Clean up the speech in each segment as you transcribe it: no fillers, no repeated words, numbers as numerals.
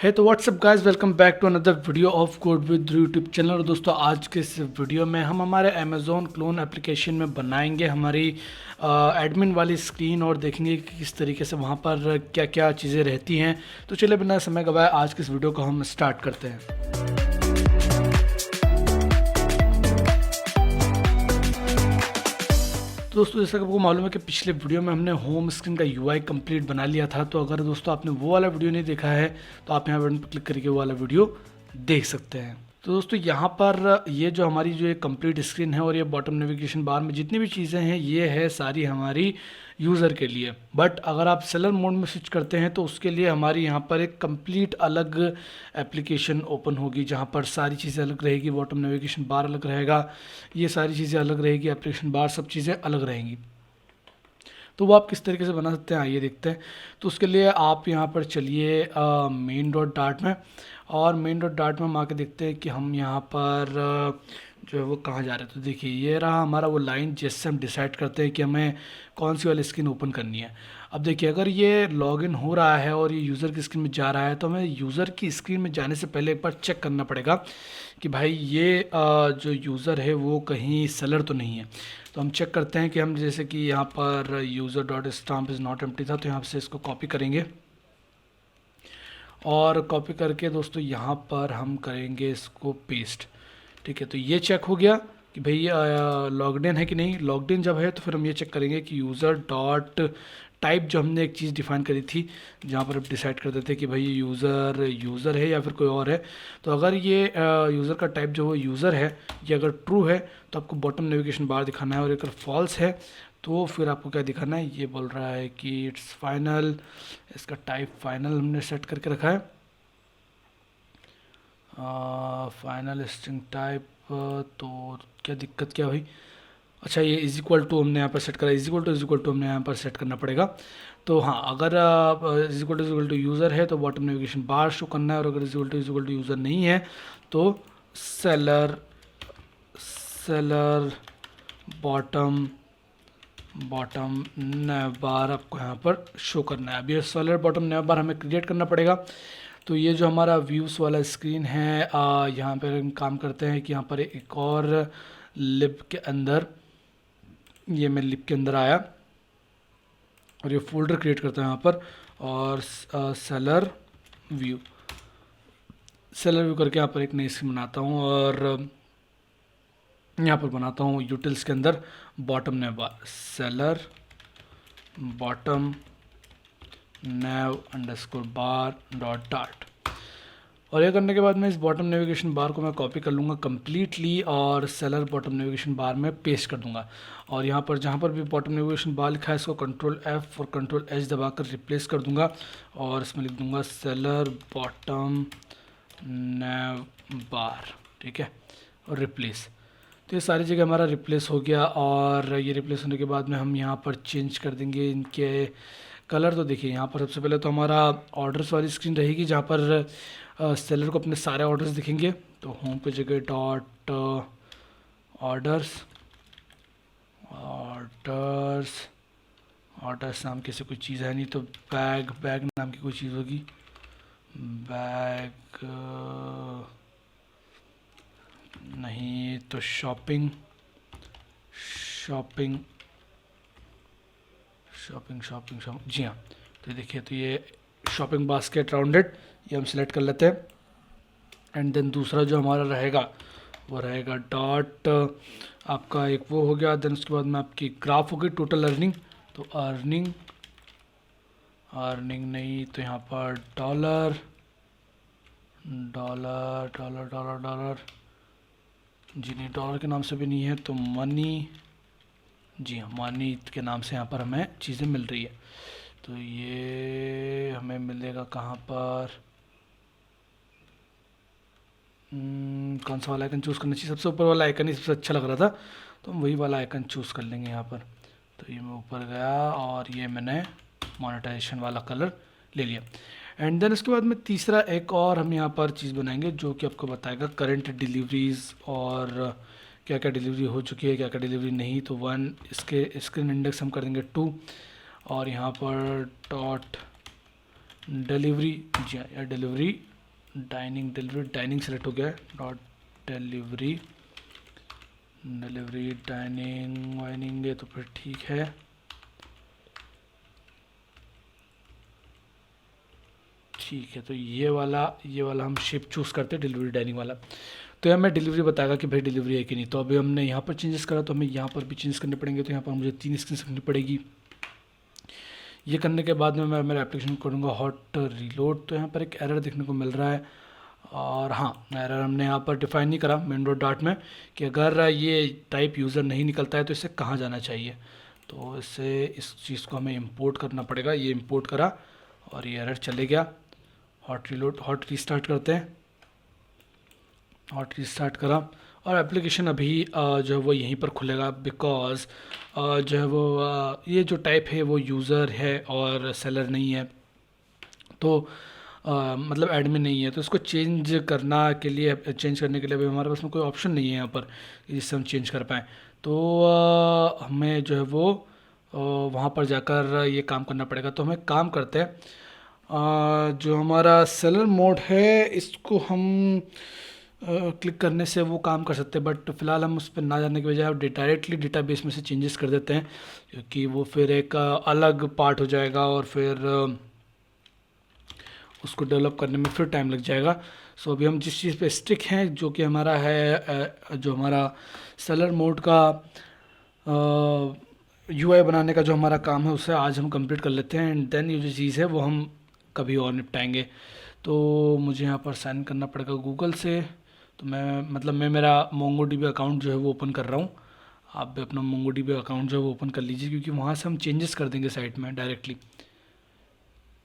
है तो what's up guys, welcome back to another video of code with YouTube channel. और दोस्तों, आज के इस वीडियो में हम हमारे अमेज़ॉन क्लोन एप्लीकेशन में बनाएंगे हमारी एडमिन वाली स्क्रीन और देखेंगे कि किस तरीके से वहाँ पर क्या क्या चीज़ें रहती हैं। तो चलिए बिना समय गवाए आज के इस वीडियो को हम स्टार्ट करते हैं। तो दोस्तों, जैसा कि आपको मालूम है कि पिछले वीडियो में हमने होम स्क्रीन का यूआई कंप्लीट बना लिया था। तो अगर दोस्तों आपने वो वाला वीडियो नहीं देखा है तो आप यहाँ बटन पर क्लिक करके वो वाला वीडियो देख सकते हैं। तो दोस्तों, यहाँ पर ये जो हमारी जो एक कंप्लीट स्क्रीन है और ये बॉटम नेविगेशन बार में जितनी भी चीज़ें हैं ये है सारी हमारी यूज़र के लिए। बट अगर आप सेलर मोड में स्विच करते हैं तो उसके लिए हमारी यहाँ पर एक कंप्लीट अलग एप्लीकेशन ओपन होगी, जहाँ पर सारी चीज़ें अलग रहेगी, बॉटम नेविगेशन बार अलग रहेगा, ये सारी चीज़ें अलग रहेगी, एप्लीकेशन बार सब चीज़ें अलग रहेंगी। तो वो आप किस तरीके से बना सकते हैं आइए देखते हैं। तो उसके लिए आप यहाँ पर चलिए मेन डॉट डार्ट में, और मेन डॉट डार्ट में हम आके देखते हैं कि हम यहाँ पर जो है वो कहाँ जा रहे हैं। तो देखिए ये रहा हमारा वो लाइन जिससे हम डिसाइड करते हैं कि हमें कौन सी वाली स्क्रीन ओपन करनी है। अब देखिए अगर ये लॉगिन हो रहा है और ये यूज़र की स्क्रीन में जा रहा है तो हमें यूज़र की स्क्रीन में जाने से पहले एक बार चेक करना पड़ेगा कि भाई ये जो यूज़र है वो कहीं सेलर तो नहीं है। तो हम चेक करते हैं कि हम जैसे कि यहाँ पर user dot stamp is not empty था, तो यहाँ से इसको कॉपी करेंगे और कॉपी करके दोस्तों यहाँ पर हम करेंगे इसको पेस्ट। ठीक है, तो ये चेक हो गया कि भाई लॉग्ड इन है कि नहीं। लॉग्ड इन जब है तो फिर हम ये चेक करेंगे कि यूज़र डॉट टाइप जो हमने एक चीज़ डिफाइन करी थी, जहाँ पर हम डिसाइड कर देते हैं कि भाई ये यूज़र है या फिर कोई और है। तो अगर ये यूज़र का टाइप जो वो यूज़र है, ये अगर ट्रू है तो आपको बॉटम नेविगेशन बार दिखाना है, और अगर फॉल्स है तो फिर आपको क्या दिखाना है। ये बोल रहा है कि इट्स फाइनल, इसका टाइप फाइनल हमने सेट करके रखा है, फाइनल स्ट्रिंग टाइप। तो क्या दिक्कत क्या हुई? अच्छा, ये इज इक्वल टू हमने यहाँ पर सेट करा, इज इक्वल टू हमने यहाँ पर सेट करना पड़ेगा। तो हाँ, अगर इज इक्वल टू यूज़र है तो बॉटम नेविगेशन बार शो करना है, और अगर इज इक्वल टू यूज़र नहीं है तो सेलर सेलर बॉटम बॉटम नेव बार आपको यहाँ पर शो करना है। अब ये सेलर बॉटम नेव बार हमें क्रिएट करना पड़ेगा। तो ये जो हमारा व्यूज़ वाला स्क्रीन है, यहाँ पर हम काम करते हैं कि यहाँ पर एक और लिब के अंदर, ये मैं लिब के अंदर आया और ये फोल्डर क्रिएट करता हूँ यहाँ पर, और सेलर व्यू करके यहाँ पर एक नई स्क्रीन बनाता हूँ, और यहाँ पर बनाता हूँ यूटिल्स के अंदर बॉटम नेव बार, सेलर बॉटम नेव अंडरस्कोर बार डॉट डार्ट। और ये करने के बाद मैं इस बॉटम नेविगेशन बार को मैं कॉपी कर लूँगा कम्प्लीटली और सेलर बॉटम नेविगेशन बार में पेस्ट कर दूँगा। और यहाँ पर जहाँ पर भी बॉटम नेविगेशन बार लिखा है इसको कंट्रोल F और कंट्रोल H दबाकर रिप्लेस कर दूँगा, और इसमें लिख दूँगा सेलर बॉटम नेव बार। ठीक है, और रिप्लेस। तो ये सारी जगह हमारा रिप्लेस हो गया, और ये रिप्लेस होने के बाद में हम यहाँ पर चेंज कर देंगे इनके कलर। तो देखिए यहाँ पर सबसे पहले तो हमारा ऑर्डर्स वाली स्क्रीन रहेगी, जहाँ पर सेलर को अपने सारे ऑर्डर्स दिखेंगे। तो होम पे जगह डॉट ऑर्डर्स ऑर्डर्स ऑर्डर्स नाम की ऐसे कोई चीज़ है नहीं, तो बैग नाम की कोई चीज़ होगी। बैग नहीं तो shopping shopping shopping shopping shopping जी हाँ। तो देखिए, तो ये शॉपिंग बास्केट राउंडेड, ये हम सिलेक्ट कर लेते हैं। एंड देन दूसरा जो हमारा रहेगा वो रहेगा डॉट, आपका एक वो हो गया। देन उसके बाद में आपकी ग्राफ होगी टोटल अर्निंग। तो अर्निंग नहीं तो यहाँ पर dollar dollar dollar dollar dollar जी नहीं, डॉलर के नाम से भी नहीं है, तो मनी, जी हाँ मनी के नाम से यहाँ पर हमें चीज़ें मिल रही है। तो ये हमें मिलेगा कहाँ पर, कौन सा वाला आइकन चूज़ करना चाहिए? सबसे ऊपर वाला आइकन ही सबसे अच्छा लग रहा था, तो हम वही वाला आइकन चूज़ कर लेंगे यहाँ पर। तो ये मैं ऊपर गया और ये मैंने मोनेटाइजेशन वाला कलर ले लिया। एंड देन उसके बाद में तीसरा एक और हम यहाँ पर चीज़ बनाएंगे जो कि आपको बताएगा करंट डिलीवरीज़, और क्या क्या डिलीवरी हो चुकी है, क्या क्या डिलीवरी नहीं। तो 1, इसके स्क्रीन इंडेक्स हम कर देंगे 2, और यहाँ पर डॉट डिलीवरी, जी हाँ यार delivery dining, delivery dining select हो गया है, not delivery, delivery dining whining है तो फिर ठीक है। ठीक है, तो ये वाला हम शिप चूज़ करते हैं, डिलीवरी डाइनिंग वाला। तो यहाँ हमें डिलीवरी बताएगा कि भाई डिलीवरी है कि नहीं। तो अभी हमने यहाँ पर चेंजेस करा तो हमें यहाँ पर भी चेंज करने पड़ेंगे। तो यहाँ पर मुझे 3 स्क्रीन रखनी पड़ेगी। ये करने के बाद में मैं मेरा एप्लीकेशन करूँगा हॉट रीलोड। तो यहाँ पर एक एरर देखने को मिल रहा है, और हाँ एरर हमने यहाँ पर डिफाइन नहीं करा मेन डॉट डाट में कि अगर ये टाइप यूज़र नहीं निकलता है तो इसे कहाँ जाना चाहिए। तो इससे इस चीज़ को हमें इंपोर्ट करना पड़ेगा। ये इंपोर्ट करा और ये एरर चले गया। हॉट रीलोड, हॉट रीस्टार्ट करते हैं, हॉट रीस्टार्ट करा और एप्लीकेशन अभी जो है वो यहीं पर खुलेगा, बिकॉज़ जो है वो ये जो टाइप है वो यूज़र है और सेलर नहीं है। तो मतलब एडमिन नहीं है। तो इसको चेंज करने के लिए अभी हमारे पास में कोई ऑप्शन नहीं है यहाँ पर जिससे हम चेंज कर पाएँ। तो हमें जो है वो वहाँ पर जाकर ये काम करना पड़ेगा। तो हमें काम करते हैं, जो हमारा सेलर मोड है इसको हम क्लिक करने से वो काम कर सकते हैं, बट फिलहाल हम उस पर ना जाने के बजाय डायरेक्टली डेटाबेस में से चेंजेस कर देते हैं, क्योंकि वो फिर एक अलग पार्ट हो जाएगा और फिर उसको डेवलप करने में फिर टाइम लग जाएगा। सो अभी हम जिस चीज़ पे स्टिक हैं, जो कि हमारा है जो हमारा सेलर मोड का यूआई बनाने का जो हमारा काम है, उसे आज हम कंप्लीट कर लेते हैं, एंड देन ये जो चीज़ है वो हम कभी और निपटाएंगे। तो मुझे यहाँ पर साइन करना पड़ेगा गूगल से। तो मैं मेरा मोंगोडीबी अकाउंट जो है वो ओपन कर रहा हूँ। आप भी अपना मोंगोडीबी अकाउंट जो है वो ओपन कर लीजिए, क्योंकि वहाँ से हम चेंजेस कर देंगे साइट में डायरेक्टली।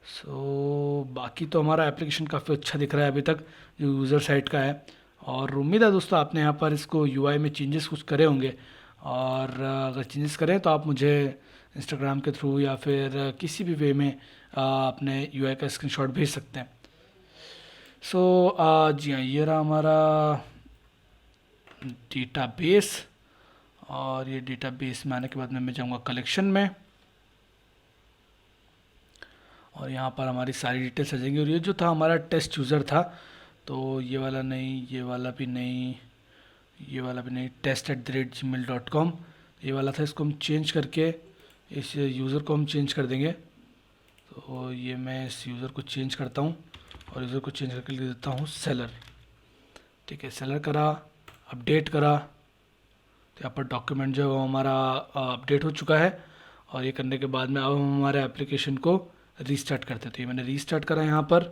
सो बाकी तो हमारा एप्लीकेशन काफ़ी अच्छा दिख रहा है अभी तक, जो यूज़र साइट का है। और उम्मीद है दोस्तों आपने यहाँ पर इसको यूआई में चेंजेस कुछ करे होंगे, और अगर चेंजेस करें तो आप मुझे इंस्टाग्राम के थ्रू या फिर किसी भी वे में अपने यूआई का स्क्रीनशॉट भेज सकते हैं। सो जी हाँ, ये रहा हमारा डेटाबेस, और ये डेटाबेस में आने के बाद में मैं जाऊँगा कलेक्शन में, और यहाँ पर हमारी सारी डिटेल्स आ जाएंगी। और ये जो था हमारा टेस्ट यूज़र था, तो ये वाला नहीं, ये वाला भी नहीं, ये वाला भी नहीं, test@gmail.com ये वाला था। इसको हम चेंज करके इस यूज़र को हम चेंज कर देंगे। तो ये मैं इस यूज़र को चेंज करता हूँ और यूज़र को चेंज करके लिख देता हूँ सेलर। ठीक है, सेलर करा, अपडेट करा, तो यहाँ पर डॉक्यूमेंट जो है वो हमारा अपडेट हो चुका है। और ये करने के बाद में अब हम हमारे एप्लीकेशन को रीस्टार्ट करते थे। मैंने रीस्टार्ट करा यहाँ पर,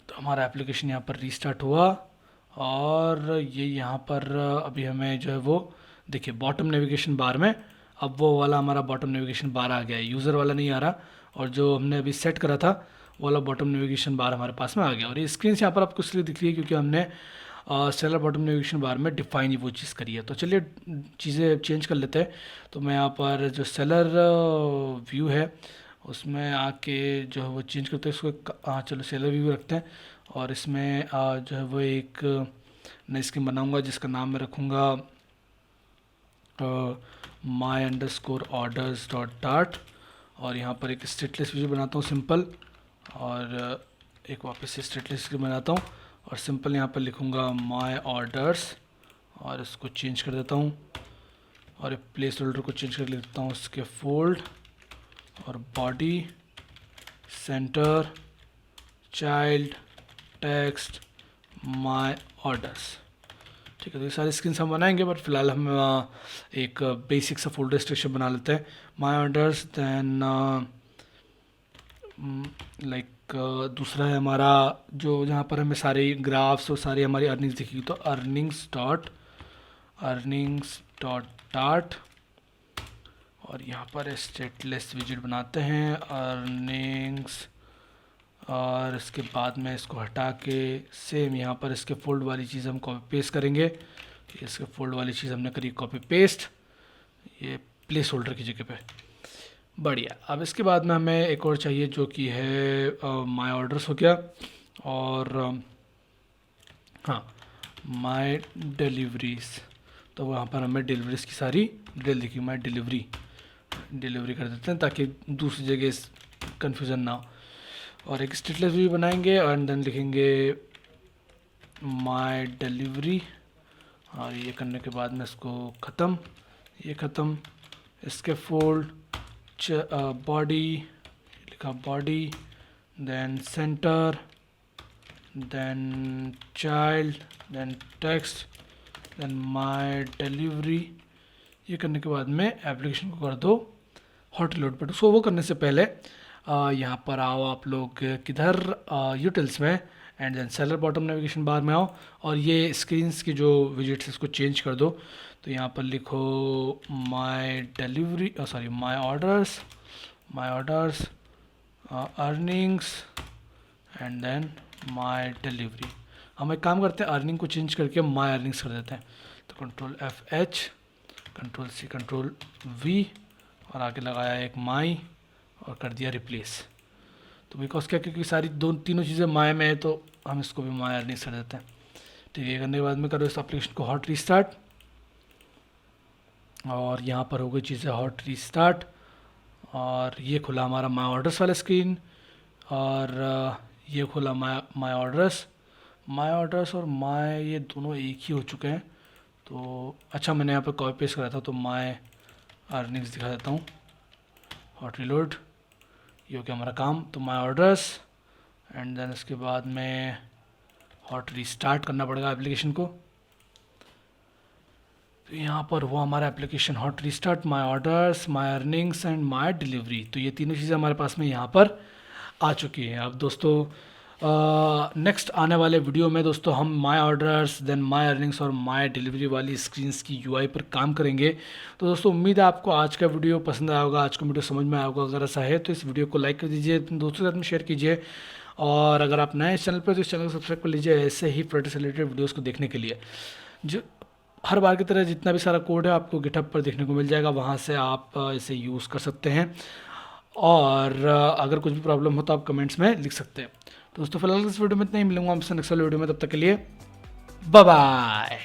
तो हमारा एप्लीकेशन यहाँ पर रीस्टार्ट हुआ। और ये यहाँ पर अभी हमें जो है वो देखिए बॉटम नेविगेशन बार में अब वो वाला हमारा बॉटम नेविगेशन बार आ गया है, यूज़र वाला नहीं आ रहा। और जो हमने अभी सेट करा था वो वाला बॉटम नेविगेशन बार हमारे पास में आ गया। और ये स्क्रीन यहाँ पर आपको इसलिए दिख रही है क्योंकि हमने सेलर बॉटम नेविगेशन बार में डिफाइन ही वो चीज़ करी है। तो चलिए चीज़ें चेंज कर लेते हैं। तो मैं यहाँ पर जो सेलर व्यू है उसमें आके जो है वो चेंज करते हैं इसको। हाँ चलो सेलर व्यू रखते हैं, और इसमें जो है वो एक नई स्कीम बनाऊंगा जिसका नाम मैं रखूँगा my_orders.dart। और यहाँ पर एक स्टेटलेस व्यू बनाता हूँ सिंपल, और एक वापस से स्टेटलेस बनाता हूँ और सिंपल यहाँ पर लिखूँगा माई ऑर्डर्स, और इसको चेंज कर देता हूँ। और प्लेस होल्डर को चेंज कर लिखता हूँ इसके फोल्ड, और बॉडी, सेंटर, चाइल्ड, टेक्स्ट, माई ऑर्डर्स। ठीक है, तो ये सारी स्क्रीन्स हम बनाएंगे, बट फिलहाल हम एक बेसिक सा फोल्डर स्ट्रक्चर बना लेते हैं। माई ऑर्डर्स, देन लाइक दूसरा है हमारा जो जहाँ पर हमें सारे ग्राफ्स और सारी हमारी अर्निंग्स दिखेगी। तो अर्निंग्स.डार्ट, और यहाँ पर स्टेटलेस विजिट बनाते हैं अर्निंग्स, और इसके बाद में इसको हटा के सेम यहाँ पर इसके फोल्ड वाली चीज़ हम कॉपी पेस्ट करेंगे। इसके फोल्ड वाली चीज़ हमने करी कॉपी पेस्ट, ये प्लेस होल्डर की जगह पे। बढ़िया। अब इसके बाद में हमें एक और चाहिए जो कि है माई ऑर्डर्स हो गया, और हाँ माई डिलीवरीज। तो वहाँ पर हमें डिलीवरीज की सारी डिटेल दिखी। माई डिलीवरी कर देते हैं ताकि दूसरी जगह कन्फ्यूज़न ना हो। और एक स्टेटलेस व्यू बनाएंगे एंड देन लिखेंगे माय डिलीवरी, और ये करने के बाद में इसको ख़त्म, ये ख़त्म, इसके फोल्ड बॉडी, लिखा body, then centre, then child, then text, then my delivery. ये करने के बाद में एप्लीकेशन को कर दो हॉट रिलोड पर। सो वो करने से पहले यहाँ पर आओ आप लोग किधर, यूटिल्स में, and then seller bottom navigation bar में आओ और ये स्क्रीन्स की जो विजिट्स इसको चेंज कर दो। तो यहाँ पर लिखो my delivery, sorry my orders, earnings and then my delivery. हम एक काम करते हैं, अर्निंग को चेंज करके माय अर्निंग्स कर देते हैं। तो control F(H), control C, control V और आगे लगाया एक माई और कर दिया रिप्लेस। तो बिकॉज क्या, क्योंकि सारी तीनों चीज़ें माय में है तो हम इसको भी माय अर्निंग्स कर देते हैं। ठीक है, करने के बाद में करो इस एप्लीकेशन को हॉट रीस्टार्ट, और यहाँ पर हो गई चीज़ें हॉट रीस्टार्ट, और ये खुला हमारा माय ऑर्डर्स वाला स्क्रीन, और ये खुला माय ऑर्डर्स और माय, ये दोनों एक ही हो चुके हैं। तो अच्छा, मैंने यहाँ पर कॉपी पेस्ट करा था, तो माय अर्निंग्स दिखा देता हूँ, हॉट रिलोड, ये हो गया हमारा काम। तो माय ऑर्डर्स एंड देन इसके बाद में हॉट रीस्टार्ट करना पड़ेगा एप्लीकेशन को। तो यहाँ पर हुआ हमारा application hot restart, my orders, my earnings and my delivery. तो ये तीनों चीज़ें हमारे पास में यहाँ पर आ चुकी हैं। अब दोस्तों नेक्स्ट आने वाले वीडियो में दोस्तों हम my orders, then my earnings और माय डिलीवरी वाली स्क्रीन्स की यूआई पर काम करेंगे। तो दोस्तों उम्मीद है आपको आज का वीडियो पसंद आया होगा, आज का वीडियो समझ में आया होगा। अगर ऐसा है तो इस वीडियो को लाइक कर दीजिए, दोस्तों के साथ में शेयर कीजिए, और अगर आप नए इस चैनल पर तो इस चैनल को सब्सक्राइब कर लीजिए ऐसे ही प्रोडक्ट से रिलेटेड वीडियोज़ को देखने के लिए। जो हर बार की तरह जितना भी सारा कोड है आपको गिटहब पर देखने को मिल जाएगा, वहाँ से आप इसे यूज़ कर सकते हैं, और अगर कुछ भी प्रॉब्लम हो तो आप कमेंट्स में लिख सकते हैं। तो दोस्तों फिलहाल इस वीडियो में इतना ही, मिलूंगा आपसे नेक्स्ट वीडियो में, तब तक के लिए बाय बाय।